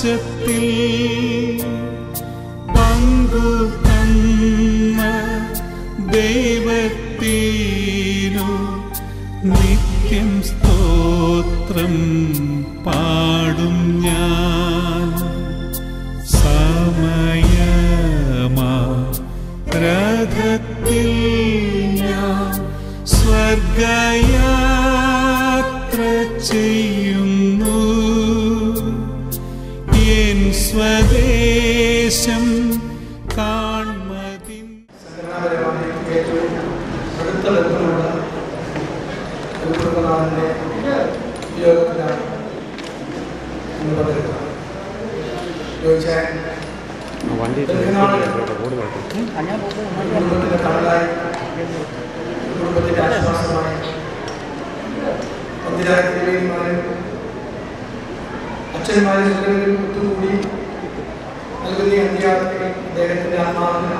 ആകാശത്തിൽ പങ്കു തന്ന ദൈവത്തിനു നിത്യം സ്തോത്രം പാടും ഞാൻ. സമയമാ രഥത്തിൽ ഞാൻ സ്വർഗയാത്ര ചെയ്യുന്നു. എൻ സ്വദേശം കാൺമതിൻ. സംഘടനാപരമായി ഏറ്റവും അടുത്ത ബന്ധമുള്ള ഒരു കുടുംബനാഥന്റെ വിയോഗത്തിലാണ് ഇന്ന് പങ്കെടുക്കുന്നത്. ചോദിച്ചാൽ കുടുംബത്തിന്റെ കടലായി, കുടുംബത്തിന്റെ ആശ്വാസമായി പന്തിരായിരത്തിലേമാരും അച്ഛന്മാരും എല്ലാവരും ഒത്തുകൂടി നൽകുന്ന അന്ത്യാർത്ഥികൾ അദ്ദേഹത്തിന്റെ ആത്മാവിന്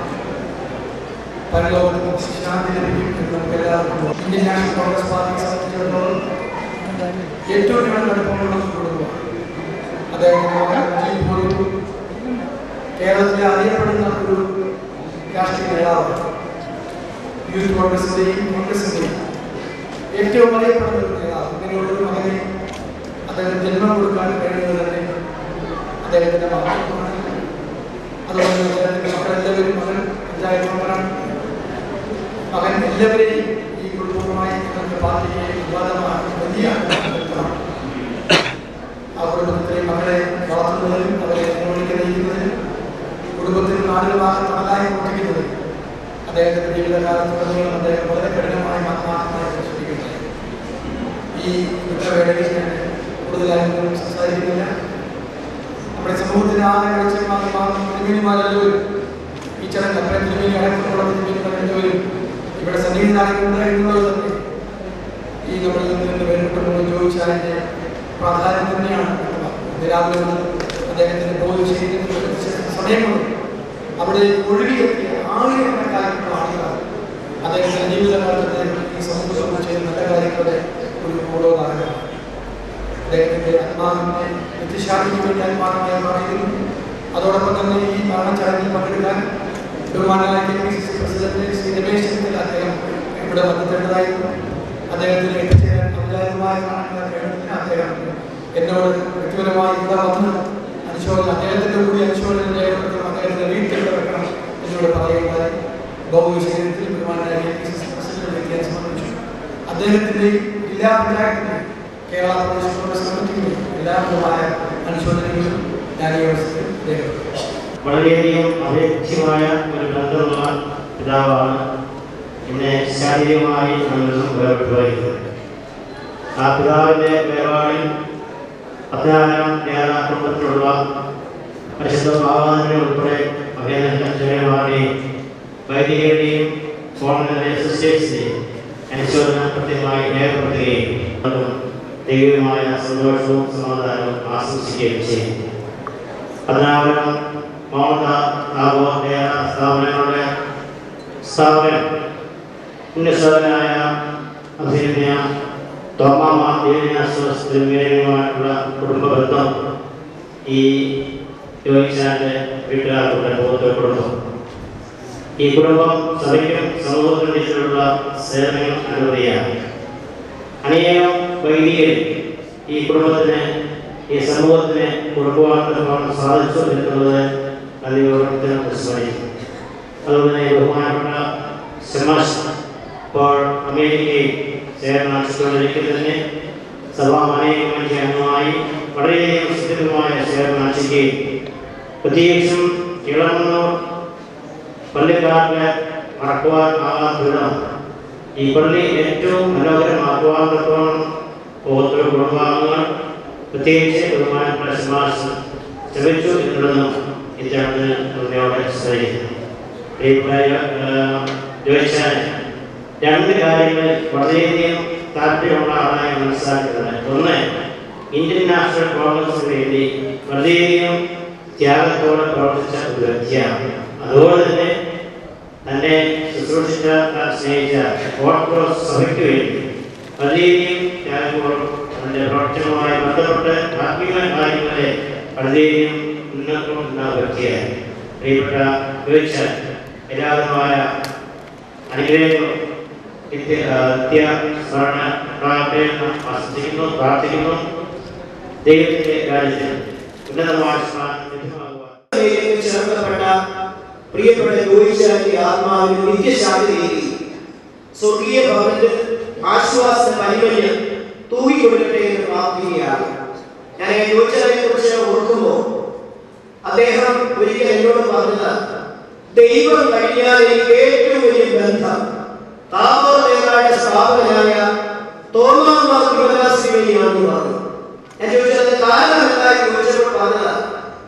പരലോകത്തിൽ ശാന്തി ലഭിക്കും എന്ന് നമുക്ക് എല്ലാവർക്കും. ഇന്ത്യൻ നാഷണൽ കോൺഗ്രസ് പാർട്ടിയെ സംബന്ധിച്ചിടത്തോളം ഏറ്റവും അടുപ്പമുള്ള കുടുംബമാണ്. അദ്ദേഹത്തിന് പോലും കേരളത്തിലെ അറിയപ്പെടുന്ന ഒരു രാഷ്ട്രീയ നേതാവ്, യൂത്ത് കോൺഗ്രസിന്റെയും കോൺഗ്രസിന്റെയും ഏറ്റവും അറിയപ്പെടുന്ന ഒരു നേതാവ്. ഇങ്ങനെയുള്ളൊരു മകനെ അദ്ദേഹത്തിന് ജന്മം കൊടുക്കാൻ കഴിയുന്നത് തന്നെ അദ്ദേഹത്തിന്റെ മഹത്വമാണ്. അതുകൊണ്ട് അദ്ദേഹത്തിന്റെ മക്കളെല്ലാവരും മകൻ പഞ്ചായത്ത് മെമ്പറാണ്. മകൻ എല്ലാവരെയും ഈ കുടുംബവുമായി ഞങ്ങളുടെ പാർട്ടിയെ വിവാദമാണ് വലിയ ബന്ധമാണ്. ആ കുടുംബത്തിലെ മക്കളെ വളർത്തുന്നതിനും അവരെ മുന്നോട്ട് നയിക്കുന്നതിനും കുടുംബത്തിന് നാടുകളാകെ തണലായി പ്രവർത്തിക്കുന്നത് അദ്ദേഹത്തിന്റെ ജീവിതകാലത്തുടനീളം അദ്ദേഹം വളരെ കഠിനമായി ആത്മാർത്ഥമായി പരിശ്രമിക്കുന്നത്. ഈ യുദ്ധവേളയിൽ ഞാൻ കൂടുതലായൊന്നും സംസാരിക്കുന്നില്ല. നമ്മുടെ സമൂഹത്തിന് ആകെ തിരുമേനിമാരെല്ലാവരും ഈ ചടങ്ങ് അത്രയും തിരുമേനി അടക്കമുള്ള തിരുമേനിമാരെല്ലാവരും ഇവിടെ സന്നിഹിതരായിട്ടുണ്ട് എന്നുള്ളത് തന്നെ ഈ നമ്മൾ നിന്ന് വേണ്ടപ്പെട്ടു ചോദിച്ചതിന്റെ പ്രാധാന്യം തന്നെയാണ്. രാവിലെ അദ്ദേഹത്തിന്റെ ബോധം ചെയ്യുന്ന സമയങ്ങളിൽ അവിടെ ഒഴുകിയെത്തിയ ആയിരക്കണക്കായിട്ടുള്ള ആളുകളാണ് അദ്ദേഹത്തിന്റെ ജീവിതകാലത്ത് ഈ സമൂഹത്തോട് ചെയ്യുന്ന നല്ല കാര്യങ്ങളുടെ ഒരു ഓരോദാഹരണമാണ്. അദ്ദേഹത്തിന്റെ ആത്മാവിന്റെ നിത്യശാന്തിക്ക് വേണ്ടി ആത്മാർത്ഥമായി പറയുന്നു. അതോടൊപ്പം തന്നെ ഈ മരണച്ചടങ്ങിൽ പങ്കെടുക്കാൻ ബഹുമാനായ KPCC പ്രസിഡന്റ് ശ്രീ രമേശ് ചെന്നിത്തല അദ്ദേഹം ഇവിടെ വന്നിട്ടുണ്ടായിരുന്നു. അദ്ദേഹത്തിന് എത്തിച്ചേരാൻ ഔപചാരികമായ കാരണത്തിന് അദ്ദേഹം എന്നോട് വ്യക്തിപരമായി ഇവിടെ വന്ന് അനുശോചന അദ്ദേഹത്തിന്റെ കൂടി അനുശോചനം രേഖപ്പെടുത്തണം, അദ്ദേഹത്തിന്റെ വീട്ടിൽ വെക്കണം എന്നോട് പറയുകയുണ്ടായി. ഭൗതിക ശരീരത്തിൽ ബഹുമാനായ KPCC പ്രസിഡന്റ് വ്യക്തിയെ സംബന്ധിച്ചു അദ്ദേഹത്തിന്റെ ജില്ലാ പഞ്ചായത്തിന്റെയും കേരള പ്രദേശ് കോൺഗ്രസ് കമ്മിറ്റിയുടെ എല്ലാവിധമായ അനുശോചനങ്ങളും ഞാൻ ഈ അവസരത്തിൽ രേഖപ്പെടുത്തുന്നു. വളരെയധികം അപേക്ഷിതമായ ഒരു ബന്ധമുള്ള പിതാവാണ് എന്നെ ശാരീരികമായി നമ്മളിൽ വേർപെട്ടുപോയിരിക്കുന്നത്. ആ പിതാവിൻ്റെ വേർപാടിൽ പത്തനാപുരം കേരള കുടുംബത്തിലുള്ള പരിശുദ്ധ ഭാവാദിനെ ഉൾപ്പെടെ അഭിനന്ദനമാരുടെയും വൈദികരുടെയും ഫോണിലെ സിസ്റ്റേഴ്സിനെയും അനുശോചനം പ്രത്യേകമായി രേഖപ്പെടുത്തുകയും ദൈവമായ സന്തോഷവും സമാധാനവും ആശംസിക്കുകയും ചെയ്യും. പത്തനാപുരം മൗണ്ട ആഘോഷ സ്ഥാപനങ്ങളുടെ സ്ഥാപനം പുണ്യസോദനായ അഭിനന്ദ തോമാമ ദേവനാശ്വാസത്തിനുമായിട്ടുള്ള കുടുംബബന്ധം ഈ യോഗിച്ചാൻ്റെ വീട്ടുകാരുടെ കുടുംബം. ഈ കുടുംബം സഭയ്ക്കും സമൂഹത്തിനുള്ള സേവനങ്ങൾ അനുമതിയാണ്. അനേകം വൈദികർ ഈ കുടുംബത്തിന് ഈ സമൂഹത്തിന് കൊടുക്കുവാൻ സാധിച്ചു എന്നുള്ളത് അതിയോടൊപ്പം സ്മരിക്കും. അതുകൊണ്ട് തന്നെ ബഹുമാനപ്പെട്ട സെമാഷ് ഇപ്പോൾ അമേരിക്കയിൽ സേവനാശിക്കൊണ്ടിരിക്കെ തന്നെ സഭാമാനേയ കമ്മിറ്റി അംഗമായി വളരെയധികം സുദീർഘമായ സേവനാശിക്കുകയും പ്രത്യേകിച്ചും ഇളമണ്ണൂർ പള്ളിക്കാർക്ക് മറക്കുവാൻ ആകാത്ത വിധം ഈ പള്ളി ഏറ്റവും മനോഹരമാക്കുവാൻ തക്കോണം ഓരോ കുടുംബാംഗങ്ങൾ പ്രത്യേകിച്ച് ബഹുമാനപ്പെട്ട സെമാഷ് ശ്രമിച്ചു എന്നുള്ളതും ഇത്തരത്തിൽ നമ്മയോടെ സ്മരിക്കുന്നു. ചോദിച്ചാൽ രണ്ട് കാര്യങ്ങൾ വളരെയധികം താല്പര്യമുള്ള ആളായി മനസ്സിലാക്കുന്നത്. ഒന്ന്, ഇന്ത്യൻ നാഷണൽ കോൺഗ്രസിന് വേണ്ടി വളരെയധികം ത്യാഗത്തോടെ പ്രവർത്തിച്ച ഒരു വ്യക്തിയാണ്. അതുപോലെ തന്നെ തന്നെ ശുശ്രൂഷിച്ച സ്നേഹിച്ച ഓർത്തഡോക്സ് സഭയ്ക്ക് വേണ്ടി വളരെയധികം ത്യാഗത്തോടും അതിൻ്റെ പ്രവർത്തനവുമായി ബന്ധപ്പെട്ട് ആത്മീയ കാര്യങ്ങളെ വളരെയധികം മുന്നോട്ടുള്ള വ്യക്തിയായി പ്രിയപ്പെട്ട ചോദിച്ചാൽ എല്ലാവിധമായ അനുഗ്രഹങ്ങളും ആസ്വദിക്കുന്നു, പ്രാർത്ഥിക്കുന്നു. ദൈവത്തിന്റെ കാര്യത്തിൽ ഉന്നതമായ ചേർക്കപ്പെട്ട പ്രിയപ്പെട്ട ജോയിച്ചാന്റെ ആത്മാവിന് നിത്യശാന്തി സ്വർഗീയ ഭവനത്തിൽ ആശ്വാസ പരിമല്യം തൂങ്ങിക്കൊടുക്കട്ടെ എന്ന് പ്രാർത്ഥിക്കുകയാണ്. ഞാൻ ജോയിച്ചാനെ കുറിച്ച് ഓർക്കുമ്പോൾ അദ്ദേഹം ഒരിക്കൽ എന്നോട് പറഞ്ഞത്, ദൈവം കഴിഞ്ഞാൽ എനിക്ക് ഏറ്റവും വലിയ ബന്ധം താമര നേതാവിന്റെ സ്ഥാപകനായ തോമാശ്രീയാണെന്ന് പറഞ്ഞു. ഞാൻ ചോദിച്ചത് കാരണം എന്തായി ചോദിച്ചപ്പോൾ പറഞ്ഞത്,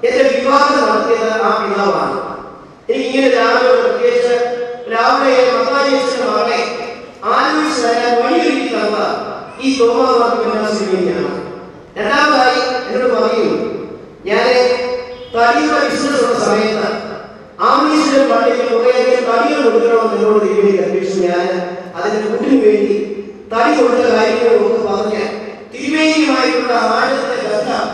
എന്റെ വിവാഹം നടത്തിയത് ആ പിതാവാണ്. എനിക്കിങ്ങനെ രാവിലെ പ്രത്യേകിച്ച് രാവിലെ മത്തായിയുടെ മകളെ ആലോചിച്ച് തരാൻ വഴിയൊരുക്കി തന്ന ഈ തോമാശ്രീയാണ്. രണ്ടാമതായി എന്നോട് പറയും, ഞാൻ തടിയുടെ ബിസിനസ് ഉള്ള സമയത്ത് ആമീശ്വരം പള്ളിയിൽ കുറേയധികം തടികൾ കൊടുക്കണമെന്ന് എന്നോട് തിരുമേനി കൽപ്പിച്ചു. ഞാൻ അതിന് കൂട്ടിന് വേണ്ടി തടി കൊടുത്ത കാര്യങ്ങളൊക്കെ പറഞ്ഞ് തിരുമേനിയുമായിട്ടുള്ള ആഴത്തെ ബന്ധം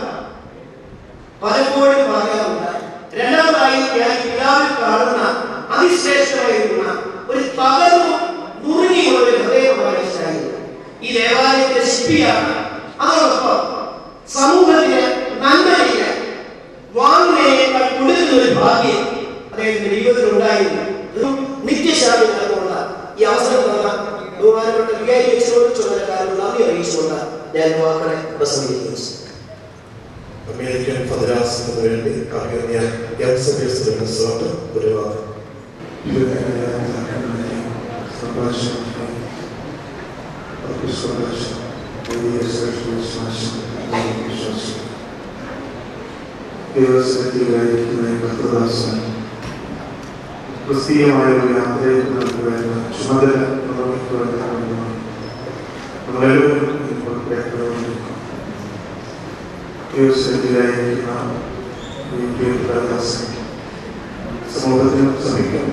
പലപ്പോഴും പറയാറുണ്ട്. രണ്ടാമതായി ഞാൻ പിതാവിൽ കാണുന്ന അതിശ്രേഷ്ഠമായിരുന്ന ഒരു തകർന്നു നുറുങ്ങിയുള്ള ഒരു ഹൃദയമായിരുന്നു. ഈ ദേവാലയത്തിന്റെ ശില്പിയാണ്. അതോടൊപ്പം സമൂഹത്തിന് നന്മയില്ല വാങ്ങുന്നതിനേക്കാൾ കൊടുക്കുന്ന ഒരു ഭാഗ്യം അദ്ദേഹത്തിന്റെ ജീവിതത്തിൽ ഉണ്ടായിരുന്നു. നിത്യശാന്തി നിലകൊണ്ട ഈ അവസരം തന്ന ബഹുമാനപ്പെട്ട വികാരി യേശുവിനോട് ചുമതലക്കാരോട് നന്ദി അറിയിച്ചുകൊണ്ട് ഞാൻ വാക്കുകളെ പ്രസംഗിക്കുന്നു. അമേരിക്കൻ ഫെഡറേഷന് വേണ്ടി ആഗ്രഹിയ യങ്സ്റ്റേഴ്സിനോട് ഒരു വാക്ക്. ക്രിസ്തീയമായ ഒരു യാത്രയെ നൽകുവാനുള്ള ചുമതല നമ്മളെല്ലാവരും സമൂഹത്തിനും ശ്രമിക്കും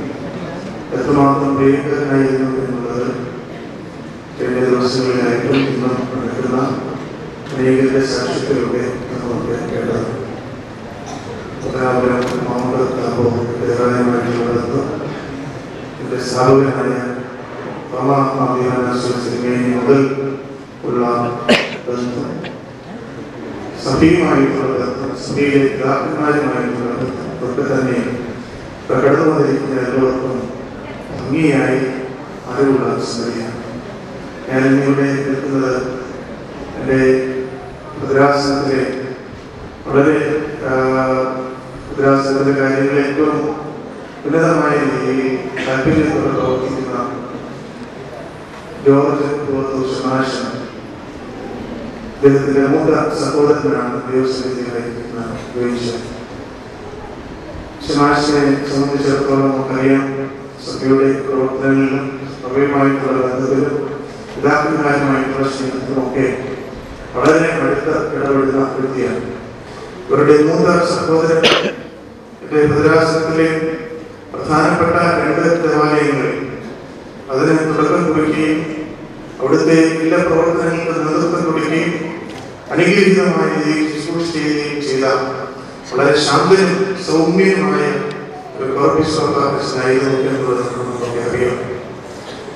എത്രമാത്രം പ്രിയങ്കരനായിരുന്നു എന്നുള്ളത് കഴിഞ്ഞ ദിവസങ്ങളിലായിട്ടും ഇന്നും നടക്കുന്ന അനേകരുടെ സാക്ഷ്യത്തിലൂടെ നമുക്ക് കേട്ടത്. എന്റെ സ്ഥാപകനായ മുതൽ ഉള്ള ബന്ധം, സഭയുമായിട്ടുള്ള ബന്ധം, സഭയിലെ പിതാക്കന്മാരുമായിട്ടുള്ള ബന്ധം ഒക്കെ തന്നെ കടന്നു വന്നിരിക്കുന്ന എല്ലാവർക്കും ഭംഗിയായി അറിവുള്ള സ്മരിയാണ്. ഞാൻ ഇവിടെ നിൽക്കുന്നത് എൻ്റെ ഭദ്രാസനത്തിലെ വളരെ ഭദ്രാസനത്തിലെ കാര്യങ്ങൾ ഏറ്റവും ഉന്നതമായ രീതിയിൽ താല്പര്യത്തോടെ പ്രവർത്തിക്കുന്ന ജോർജ് ശമാശൻ, അദ്ദേഹത്തിന്റെ മൂത്ത സഹോദരനാണ് ദേവസ്വത്തിലായിരിക്കുന്ന ജോയിച്ചൻ. ശമാശനെ സംബന്ധിച്ചിടത്തോളം നമുക്കറിയാം, സഭയുടെ പ്രവർത്തനങ്ങളിലും സഭയുമായിട്ടുള്ള ബന്ധത്തിലും പിതാക്കന്മാരുമായിട്ടുള്ള സ്നേഹത്തിലുമൊക്കെ വളരെ അടുത്ത ഇടപെടുന്ന വ്യക്തിയാണ്. ഇവരുടെ മൂത്ത സഹോദരൻ എന്റെ ഭദ്രാസനത്തിലെ പ്രധാനപ്പെട്ട 2 ദേവാലയങ്ങളിൽ അതിന് തുടക്കം കുറിക്കുകയും അവിടുത്തെ എല്ലാ പ്രവർത്തനങ്ങൾക്ക് നേതൃത്വം കൊടുക്കുകയും അനുഗ്രഹീതമായ രീതിയിൽ ശുശ്രൂഷ ചെയ്യുകയും ചെയ്ത വളരെ ശാന്തനും സൗമ്യനുമായ ഒരു കോർപ്പിസ്വായിരുന്നു എന്നുള്ളത് നമുക്ക് അറിയാം.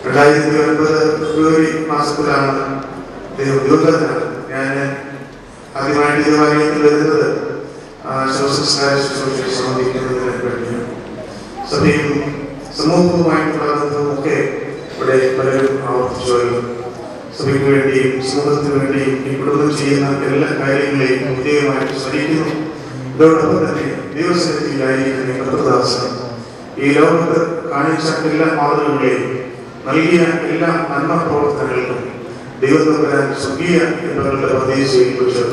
2009 ഫെബ്രുവരി മാസത്തിലാണ് അദ്ദേഹം ദുർഗതനാണ്. ഞാൻ ആദ്യമായിട്ട് ദേവാലയത്തിൽ വരുന്നത് ശവസംസ്കാര ശുശ്രൂഷയിൽ സംബന്ധിക്കുന്നതിന് വേണ്ടിയാണ്. സഭയും സമൂഹവുമായിട്ടുള്ള ബന്ധവുമൊക്കെ ഇവിടെ പലരും ആവർത്തിച്ചു. സഭയ്ക്ക് വേണ്ടിയും സമൂഹത്തിന് വേണ്ടിയും ഈ കുടുംബം ചെയ്യുന്ന എല്ലാ കാര്യങ്ങളെയും പ്രത്യേകമായിട്ട് സ്മരിക്കുന്നു. ഇതോടൊപ്പം തന്നെ ദൈവസന്നിധിയിലായിരിക്കുന്ന കർത്തദാസൻ ഈ ലോകത്ത് കാണിച്ച എല്ലാ മാതൃകകളെയും നൽകിയ എല്ലാ നന്മ പ്രവർത്തനങ്ങൾക്കും ദൈവത്തിന് വരാൻ സ്വർഗീയ എന്നവരുടെ പ്രതീക്ഷയെ കുറിച്ച്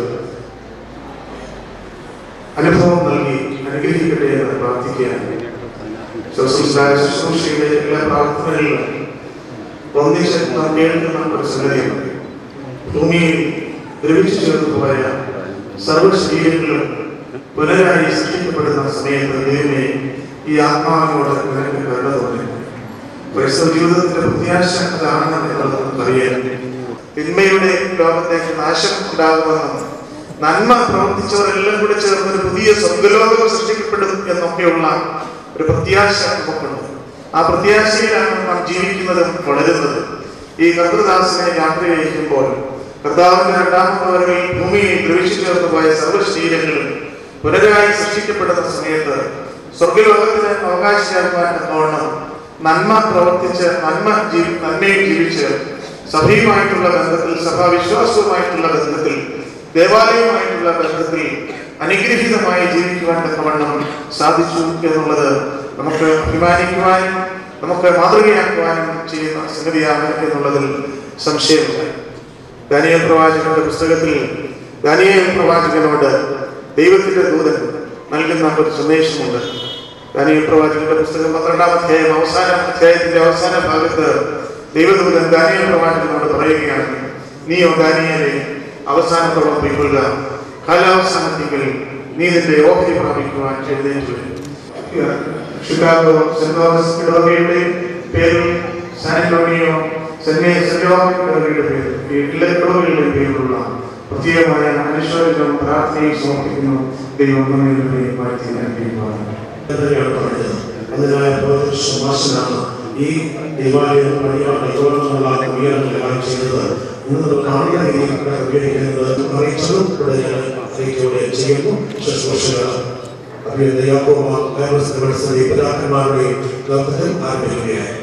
അനുഭവം നൽകി അനുഗ്രഹിക്കട്ടെ എന്ന് പ്രാർത്ഥിക്കുകയാണ്. ശുശ്രൂഷയുടെ എല്ലാ പ്രാർത്ഥനകളിലും ഒന്നിച്ച് നാം കേൾക്കുന്ന ഒരു സംഗതിയാണ്. ഭൂമിയിൽ ദ്രവിച്ചു ചേർന്നു പോയ സർവ്വശരീരങ്ങളും പുനരായി സൃഷ്ടിക്കപ്പെടുന്ന സമയത്ത് ദൈവമേ ഈ ആത്മാവിനോട് നിനക്ക് കരുണ തോന്നി. ക്രൈസ്തവ ജീവിതത്തിന്റെ പ്രത്യാശ അതാണ് എന്നുള്ളത് നമുക്കറിയാം. തിന്മയുടെ ലോകത്തേക്ക് നാശം ഉണ്ടാകുമെന്നും നന്മ പ്രവർത്തിച്ചവരെല്ലാം കൂടെ ചേർന്ന് ഒരു പുതിയ സ്വർഗലോകം സൃഷ്ടിക്കപ്പെടും എന്നൊക്കെയുള്ള ഒരു പ്രത്യാശ നമുക്കുണ്ട്. ആ പ്രത്യാശയിലാണ് നാം ജീവിക്കുന്നതും വളരുന്നത്. ഈ കർത്തൃദാസനെ യാത്ര ചെയ്യിക്കുമ്പോൾ കർത്താവിന്റെ രണ്ടാമത്തെ വരവിൽ ഭൂമിയിൽ പ്രവേശിച്ചു ചേർന്നു പോയ സർവ്വശരീരങ്ങളും പുനരായി സൃഷ്ടിക്കപ്പെടുന്ന സമയത്ത് സ്വർഗലോകത്തിന് അവകാശിയാക്കുവാൻ എന്നോണം നന്മ പ്രവർത്തിച്ച് നന്മയും ജീവിച്ച് സഭയുമായിട്ടുള്ള ബന്ധത്തിൽ, സഭാവിശ്വാസവുമായിട്ടുള്ള ബന്ധത്തിൽ, ദേവാലയവുമായിട്ടുള്ള ബന്ധത്തിൽ അനുഗ്രഹീതമായി ജീവിക്കുവാൻ തക്കവണ്ണം സാധിച്ചു എന്നുള്ളത് നമുക്ക് അഭിമാനിക്കുവാനും നമുക്ക് മാതൃകയാക്കുവാനും ചെയ്യുന്ന സംഗതിയാണ് എന്നുള്ളതിൽ സംശയമില്ല. ദാനിയേൽ പ്രവാചകന്റെ പുസ്തകത്തിൽ ദാനിയേൽ പ്രവാചകനോട് ദൈവത്തിന്റെ ദൂതൻ നൽകുന്ന ഒരു സന്ദേശമുണ്ട്. ദാനിയേൽ പ്രവാചകന്റെ പുസ്തകം 12-ാം അധ്യായം അധ്യായത്തിന്റെ അവസാന ഭാഗത്ത് ദൈവദൂതൻ ദാനിയേൽ പ്രവാചകനോട് പറയുകയാണ്, നീയോ ദാനിയേലേ അവസാനത്തോളം പൊയ്ക്കൊള്ളുക, കാലാവസാനത്തിൽ നീ നിന്റെ ഓഹരി പ്രാപിക്കുവാൻ എഴുന്നേറ്റ് വരും. ഷിക്കാഗോ സെന്റ് തോമസ് ഇടവകയുടെ പേരിൽ സാൻ ആന്റോണിയോ സെന്റ് ഇടവകയുടെ പേരിൽ ഈ ഇടവകകളുടെ പേരിലുള്ള പ്രത്യേകമായ അനുശോചനവും പ്രാർത്ഥനയും സമർപ്പിക്കുന്നു. ദൈവം നമ്മെ വാഴ്ത്തി അനുഗ്രഹിക്കുവാൻ. അതിനായ സംഭാഷണമാണ് ഈ ദേവാലയം പണിയോടുള്ള ക്രമീകരണങ്ങൾ ചെയ്തത്. ഇന്ന് കാണുന്ന രീതിയിൽ ഉപയോഗിക്കുന്നത് അറിയിച്ചതും അറിയിക്കുകയും ചെയ്യുന്നു. ശുശ്രൂഷകൾ പിതാക്കന്മാരുടെ നേതൃത്വത്തിൽ ആരംഭിക്കുകയായി.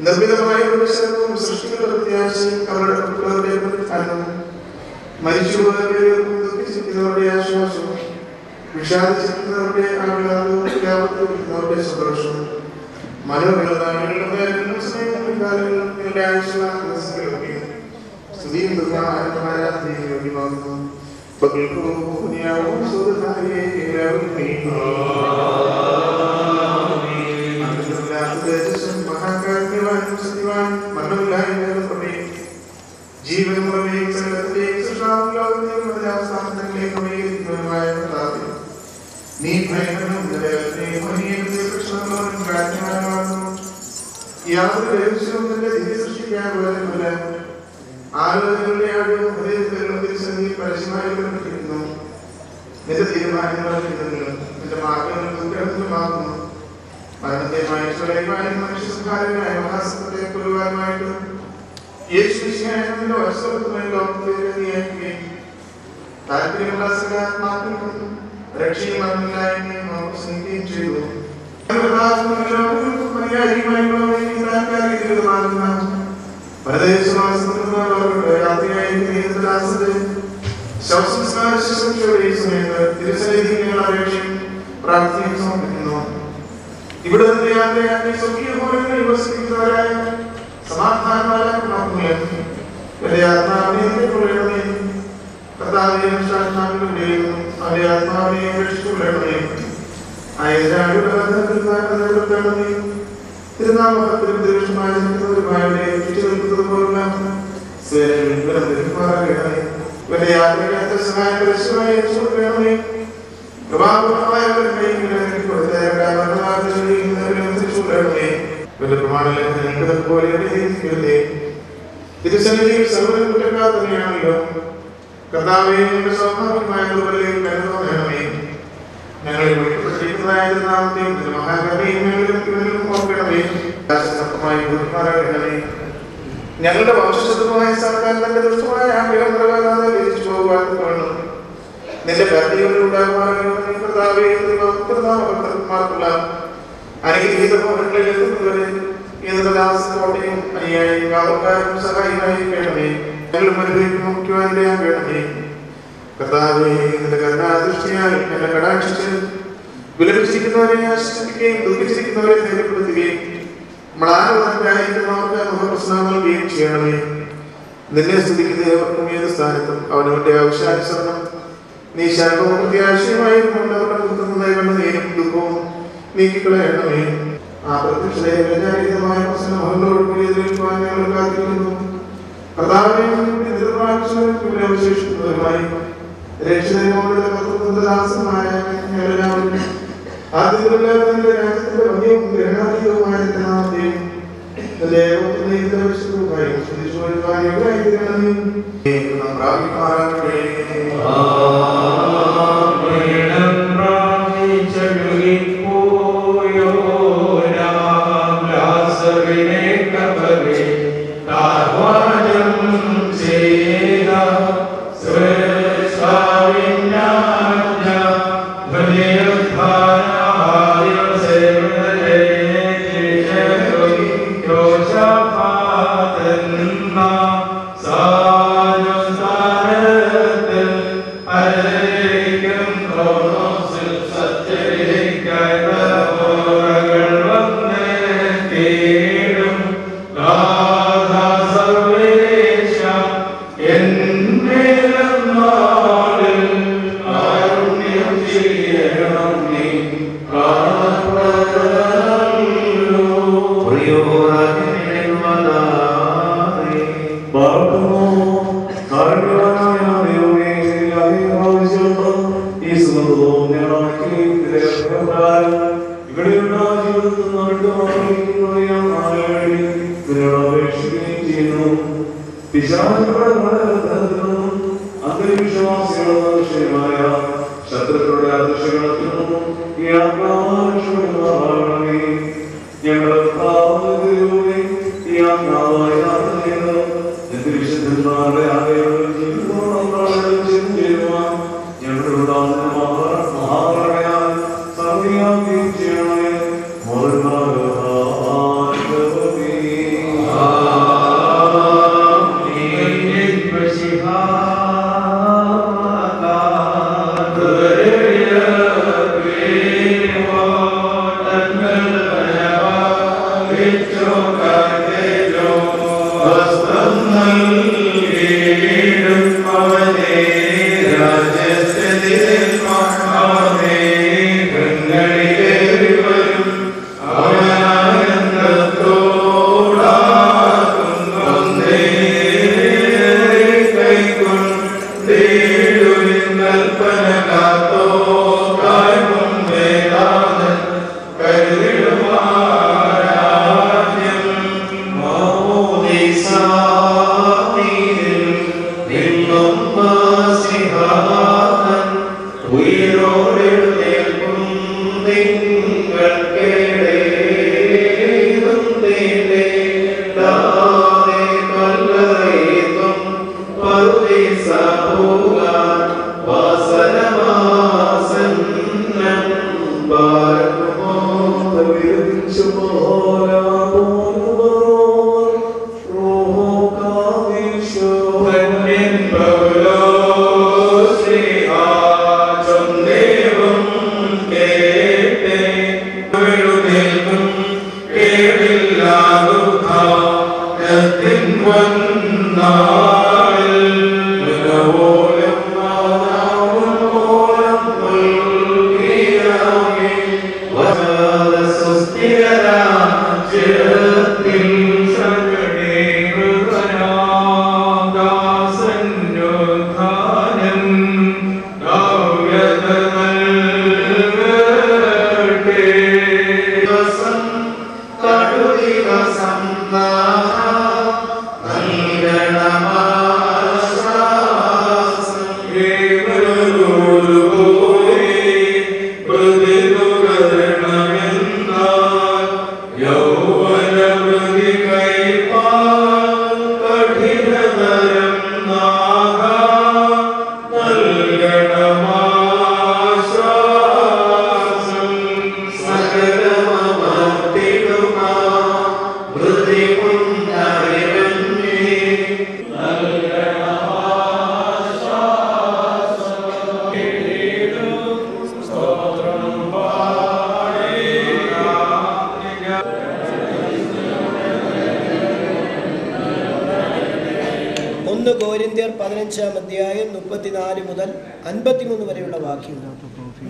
നിർമ്മിതമായ പ്രവേശനവും സൃഷ്ടികളുടെ പ്രത്യാശയും അവരുടെ മരിച്ചുപോയവരുടെ ആശ്വാസവും വിഷാദിച്ചിരിക്കുന്നവരുടെ ആഹ്ലാദവും വ്യാപത്തിരിക്കുന്നവരുടെ സന്തോഷവും മനോഹരമായ സ്തുതിയും ജീവനുള്ളവയും സകലത്തിന്റെയും സൃഷ്ടാവും ലോകത്തെയും അതിന്റെ അവസാനത്തിലേക്ക് ക്രമീകരിക്കുന്നവരുമായ കർത്താവേ, നീ ഭയങ്കരനും നിലനിൽക്കുകയും മഹനീയമായ പ്രശ്നങ്ങളോടും കാരണമാകുന്നു. യാതൊരു രഹസ്യവും തന്റെ ദിവ്യ സൃഷ്ടിക്കാൻ പോലുമില്ല. ആലോചനകളുടെ ആഴവും ഹൃദയത്തിലും തിരിച്ചറിഞ്ഞ് പരസ്യമായി പ്രകടിപ്പിക്കുന്നു. നിന്റെ തീരുമാനങ്ങളും നിന്റെ മാർഗങ്ങളും ഉത്കടത്തിലുമാകുന്നു. മരണത്തെ മനുഷ്യരെയും മനുഷ്യ സംഹാരനായ മഹാസത്യത്തെ കൊല്ലുവാനുമായിട്ട് യേശുവിന്റെ വത്സരത്തുമായി ലോകത്തിലേക്ക് നിയമിക്കുകയും താല്പര്യമുള്ള സകലാത്മാക്കൾക്കും രക്ഷയും അറിവില്ലായ്മയും അവസാനിക്കുകയും ചെയ്തു. ഇവിടെ നിന്ന് യാത്രയാക്കി സ്വകീയ ഭവനങ്ങളിൽ വസിക്കുന്നവരായ സമാധാനമാരാത്മാക്കളെ എന്റെ ആത്മാവിനെ കൊള്ളണമേ. കർത്താവിനെ സാക്ഷാത്കാരങ്ങളുടെയും അവന്റെ ആത്മാവിനെ രക്ഷിച്ചുകൊള്ളണമേ. തിരുനാമത്തിൽ ദൃഷ്ടമായിരിക്കുന്നവരുമായവരെ ചുറ്റുനിൽക്കുന്നത് പോലുള്ള ഇവന്റെ യാത്രയ്ക്ക് സഹായം പരസ്യമായി കൊടുക്കണമേ. പ്രഭാപൂർണമായവരുടെ പ്രമാണങ്ങൾ പോലെ തിരുസന്നിധിയിൽ സർവ്വ കുറ്റക്കാർ തന്നെയാണല്ലോ. കർത്താവേ, സ്വാഭാവികമായ ദുർബലതയും കരുതണമേ. ഞങ്ങളെ വിളിക്കപ്പെട്ടിരിക്കുന്നതായ നാമത്തെയും മഹാകവിയും ഞങ്ങളിലും ഓർക്കണമേ. ബഹുമാനമേ, ഞങ്ങളുടെ വംശശത്രുവായ സർക്കാർ തന്റെ ദുഷ്ടമായ ആഗ്രഹം നിറവേറാതെ തിരിച്ചു പോകുവാൻ വേണം. നിന്റെ ഭക്തിയോടുണ്ടാകുമാർക്കുള്ള അനുഗ്രഹീത ഭവനങ്ങളിൽ എത്തുന്നവരെ കോട്ടയും അനിയായും കാവൽക്കാരും സഹായിയായി വേണമേ. ഞങ്ങൾ അനുഭവിക്കുവാനിടേ വേണമേ. കർത്താവേ, നിന്റെ കരുണാദൃഷ്ടിയായി എന്നെ കടാക്ഷിച്ച് വിലപിച്ചിരിക്കുന്നവരെ ആശ്വസിപ്പിക്കുകയും ദുഃഖിച്ചിരിക്കുന്നവരെ ധൈര്യപ്പെടുത്തുകയും മ്ലാനവരായിരിക്കുന്നവർക്ക് മുഖപ്രശ്നം നൽകുകയും ചെയ്യണമേ. നിന്നെ സ്തുതിക്കുന്ന ഏവർക്കും ഏത് സ്ഥാനത്തും അവനവന്റെ ആവശ്യാനുസരണം നീ ശാപവും പ്രത്യാശയുമായിരുന്നു അവരുടെ കുത്തുന്നതായുള്ള നേരും ദുഃഖവും നീക്കിക്കളയണമേ. ആ പ്രത്യക്ഷമായ പ്രശ്നങ്ങളോട് കൂടി എതിരേൽക്കുവാൻ ഞങ്ങൾ കാത്തിരിക്കുന്നു. കർത്താവേ, അവശേഷിക്കുന്നവരുമായി രക്ഷിതരുടെ ദാസമായ എല്ലാവരും ആദ്യത്തിലുള്ള നിന്റെ രാജ്യത്തിന്റെ ഭംഗിയും ഗ്രഹണാതീതവുമായ നാമത്തെയും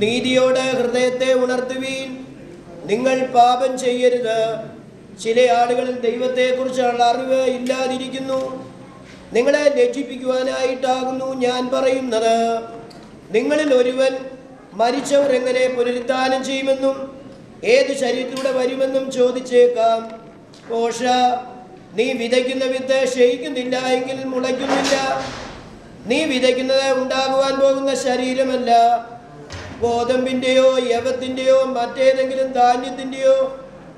നീതിയോടെ ഹൃദയത്തെ ഉണർത്തുവീൻ, നിങ്ങൾ പാപം ചെയ്യരുത്. ചില ആളുകളിൽ ദൈവത്തെക്കുറിച്ചുള്ള അറിവ് ഇല്ലാതിരിക്കുന്നു. നിങ്ങളെ ലജ്ജിപ്പിക്കുവാനായിട്ടാകുന്നു ഞാൻ പറയുന്നത്. നിങ്ങളിൽ ഒരുവൻ മരിച്ചവർ എങ്ങനെ പുനരുത്ഥാനം ചെയ്യുമെന്നും ഏത് ശരീരത്തിലൂടെ വരുമെന്നും ചോദിച്ചേക്കാം. പോഷ, നീ വിതയ്ക്കുന്ന വിത്ത് ക്ഷയിക്കുന്നില്ല എങ്കിൽ മുളയ്ക്കുന്നില്ല. നീ വിതയ്ക്കുന്നത് ഉണ്ടാകുവാൻ പോകുന്ന ശരീരമല്ല, ഗോതമ്പിൻ്റെയോ യവത്തിൻ്റെയോ മറ്റേതെങ്കിലും ധാന്യത്തിൻ്റെയോ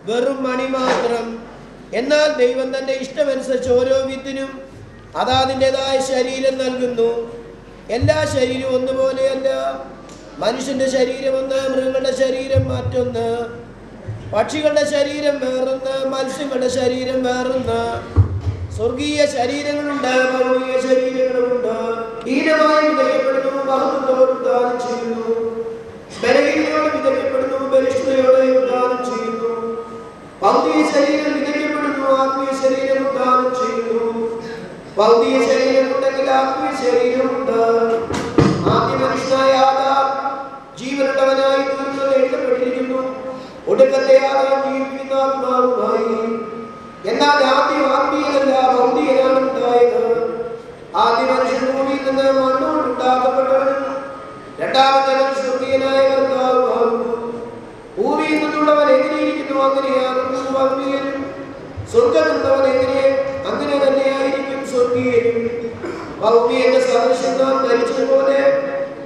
വെറും മണി മാത്രം. എന്നാൽ ദൈവം തൻ്റെ ഇഷ്ടമനുസരിച്ച് ഓരോ വിത്തിനും അതതിൻ്റെതായ ശരീരം നൽകുന്നു. എല്ലാ ശരീരവും ഒന്നുപോലെയല്ല. മനുഷ്യൻ്റെ ശരീരം ഒന്ന്, മൃഗങ്ങളുടെ ശരീരം മറ്റൊന്ന്, പക്ഷികളുടെ ശരീരം വേറൊന്ന്, മത്സ്യങ്ങളുടെ ശരീരം വേറൊന്ന്. സ്വർഗീയ ശരീരങ്ങളുണ്ട്, ഭൗമിക ശരീരങ്ങളുണ്ട്. ഹീനമായി വിതയ്ക്കപ്പെടുന്നു, മഹത്വത്തോട് ദാനം ചെയ്യുന്നു. ബലഹീനയോട് വിതയ്ക്കപ്പെടുന്നു, ബലിഷ്ഠതയോടെ ദാനം ചെയ്യുന്നു. ഭൗതിക ശരീരം വിതയ്ക്കപ്പെടുന്നു, ആത്മീയ ശരീരം ദാനം ചെയ്യുന്നു. ഭൗതിക ശരീരമുണ്ടെങ്കിൽ ആത്മീയ ശരീരമുണ്ട്. ആദ്യ മനുഷ്യനായ ആദാം ജീവനുള്ളവനായി തീർന്നത് എഴുതപ്പെട്ടിരിക്കുന്നു. ഒടുക്കത്തെ ആദാം ജീവിക്കുന്ന ആത്മാവുമായി. എന്നാൽ ആദ്യം ആത്മീയനല്ല, ഭൗതികനാണ് ഉണ്ടായത്. ആദ്യ മനുഷ്യൻ ഭൂമിയിൽ നിന്ന് മണ്ണോട് ഉണ്ടാക്കപ്പെട്ടവനും രണ്ടാമത്തെ മനുഷ്യൻ സ്വർഗീയനായ കർത്താവുമാകുന്നു. ഭൂമിയിൽ നിന്നുള്ളവൻ എങ്ങനെയിരിക്കുന്നു അങ്ങനെയാകുന്നു ഭൗമികനും. സ്വർഗ്ഗത്തിലുള്ളവൻ എങ്ങനെ അങ്ങനെ തന്നെയായിരിക്കും സ്വർഗീയനും. ഭൗമികന്റെ സാദൃശ്യം നാം ധരിച്ചതുപോലെ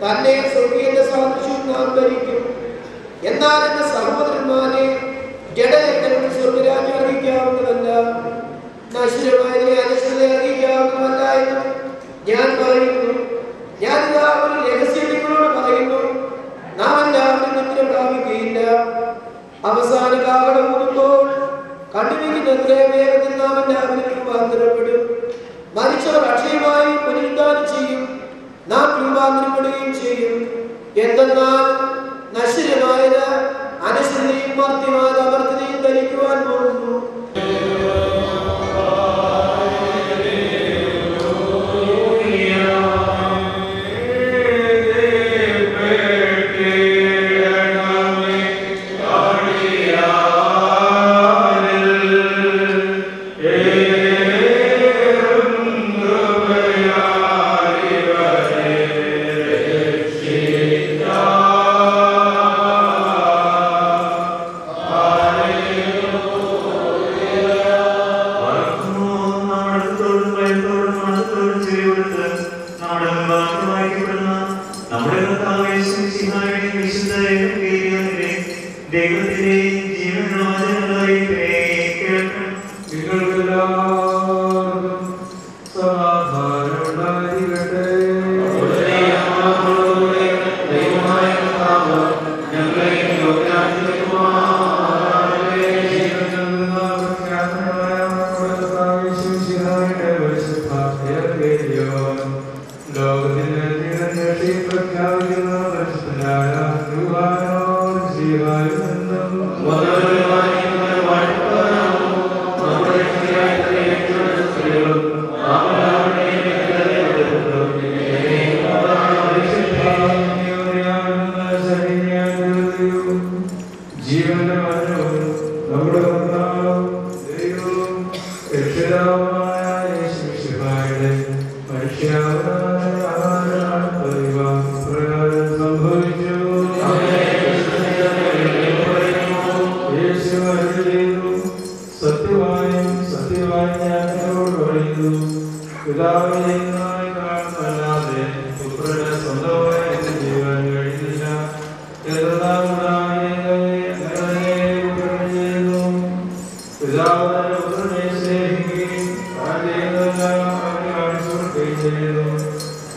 തന്നെ സ്വർഗീയന്റെ സാദൃശ്യം നാം ധരിക്കും. എന്നാൽ എന്റെ സഹോദരന്മാരെ, ജഡരക്തങ്ങൾ സ്വർഗരാജ്യം അറിയിക്കാവുന്നതല്ല, നശ്വരമായതിനെ അനശ്വരത അറിയിക്കാവുന്നതല്ല എന്ന് ഞാൻ പറയുന്നു. ഞാനിതാ ഒരു രഹസ്യം നിങ്ങളോട് പറയുന്നു, നാം എല്ലാവരും നിദ്ര പ്രാപിക്കുകയില്ല. അവസാന കാലം കൂടുമ്പോൾ കണ്ടുവയ്ക്കുന്നതിലെ വേഗത്തിൽ നാം എല്ലാവരും രൂപാന്തരപ്പെടും. മരിച്ചവർ അക്ഷയമായി പുനരുദ്ധാനം ചെയ്യും, നാം രൂപാന്തരപ്പെടുകയും ചെയ്യും. എന്തെന്നാൽ നശ്വരമായത് അനശ്വരതയും മർത്യമായ അമർത്യതയും ധരിക്കുവാൻ പോകുന്നു. Amen. ജീവന്റെ മരണവും നമ്മുടെ ദൈവവും രക്ഷിതാവുമായ യേശുമിശിഹായുടെ മനുഷ്യാവതാരം പ്രകാരം സംഭവിച്ചു. യേശു അരുളിച്ചെയ്തു, സത്യമായും സത്യമായി ഞാൻ നിങ്ങളോട് പറയുന്നു, പിതാവിനെ കാണുന്നല്ലാതെ പുത്രന് സ്വന്തമായി എന്ത് ചെയ്യുവാൻ കഴിയുന്നില്ല. പിതാവിനെ പുത്രനെ സ്നേഹിക്കുകയും കാണിച്ചുകൊടുക്കുകയും ചെയ്യുന്നു.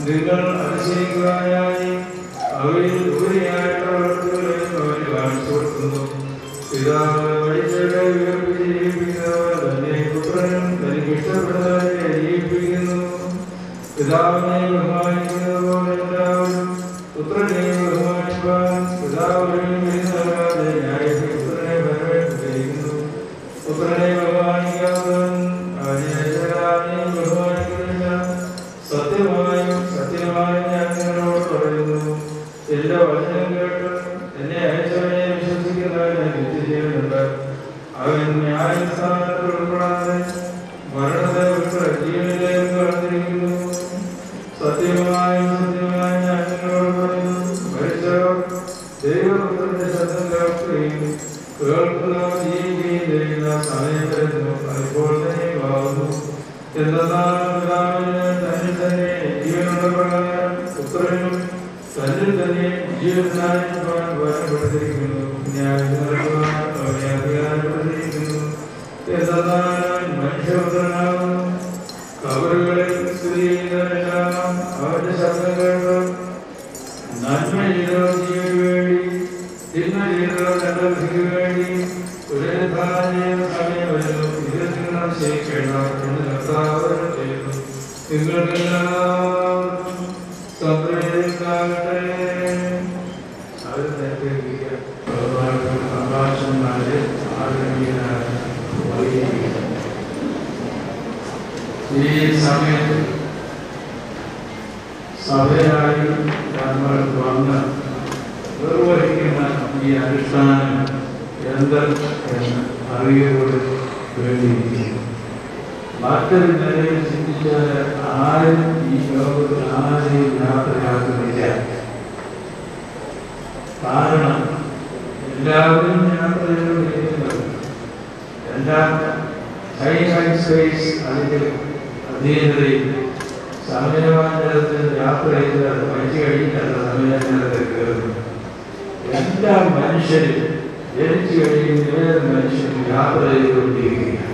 നിങ്ങൾ അതിശയിക്കുകയായി അവയിൽ ഉപരിയായിട്ടുള്ളവരെ അവർ കാണിച്ചു കൊടുക്കുന്നു. പിതാവ് മരിച്ചവരെ ഉയർപ്പിച്ചിരിക്കുന്നവർ തന്നെ പുത്രനും തനിക്ക് ഇഷ്ടപ്പെടുന്നവരെ ജീവിപ്പിക്കുന്നു. പിതാവിനെ ബഹുമാനിക്കുന്നത് പോലെ എല്ലാവരും പുത്രനെ ബഹുമാനിപ്പാൻ പിതാവിനെയും നൽകാതെ ന്യായപുത്രനെ വരവേൽപ്പിക്കുന്നു. പുത്രനെ ബഹുമാനിക്കാത്തവൻ അന്യനെയും ബഹുമാനിക്കുന്നില്ല. സത്യമായും സത്യമായും ഞാൻ നിങ്ങളോട് പറയുന്നു, എന്റെ വചനം കേട്ട് എന്നെ അയച്ചവനെ വിശ്വസിക്കുന്നവന് നിത്യജീവനുണ്ട്. അവൻ ന്യായസ്ഥാനത്തിൽ ഉൾപ്പെടാതെ മരണത്തെ വിട്ട് ജീവനിലേക്ക് കടന്നിരിക്കുന്നു. സത്യമായും സത്യമായും ഞാൻ നിങ്ങളോട് പറയുന്നു, മരിച്ചവർ ദൈവപുത്രന്റെ ശബ്ദം കേൾക്കുകയും കേൾക്കുന്നവർ ജീവിക്കുകയും ചെയ്യുന്ന സമയം വരുന്നു. അതിപ്പോൾ തന്നെ ആകുന്നു. എന്തെന്നാൽ പിതാവിന് തന്നിൽ തന്നെ ജീവനുള്ള പ്രകാരം പുത്രനും തന്നിൽ തന്നെ ജീവനായിരിക്കാൻ വരപ്പെടുത്തിയിരിക്കുന്നു. ന്യായപ്പെടുത്തിയിരിക്കുന്നു. എന്തെന്നാൽ മനുഷ്യപുത്രനാകുന്നു. കബറുകളിൽ സ്ഥിതി ചെയ്യുന്നവരെല്ലാം അവന്റെ ശബ്ദം കേട്ട് നന്മ ചെയ്തവർ ജീവന് വേണ്ടി തിന്മ ചെയ്തവർ രണ്ടു വേണ്ടി പുനരുദ്ധാനം സമയം വരുന്നു. ഇത് നിങ്ങൾ ശയിക്കേണ്ട എന്ന് കർത്താവ് ചെയ്യുന്നു. നിങ്ങൾക്കെല്ലാവർക്കും സംപ്രേരിക്കാകട്ടെ. അത് നേരത്തെ സംഭാഷണങ്ങളെ ഈ സമയത്ത് സഭയായി നമ്മൾ വന്ന് നിർവഹിക്കുന്ന ഈ അനുഷ്ഠാനം എന്ത് എന്ന് അറിയുന്നത് വേണ്ടിയിരിക്കുന്നു. മറ്റൊരു നിലയിൽ ചിന്തിച്ചാൽ ആരും ഈ ലോകത്തിൽ ആരെയും യാത്രയാക്കുന്നില്ല. കാരണം എല്ലാവരും യാത്രയിലൂടെ എല്ലാം ടൈം ആൻഡ് സ്പേസ് അതിൻ്റെ അധീനതയിൽ സമയമാനത്തിൽ യാത്ര ചെയ്ത് അത് പഠിച്ചു കഴിഞ്ഞിട്ടല്ല സമയാനത്തിൽ കയറുന്നു. എല്ലാ മനുഷ്യരും ജനിച്ചു കഴിയുന്ന ഏത് മനുഷ്യരും യാത്ര ചെയ്തുകൊണ്ടിരിക്കുകയാണ്.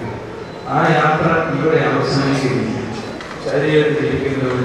ആ യാത്ര ഇവിടെ അവസാനിക്കുന്നില്ല. ശരീരത്തിലിരിക്കുന്നവർ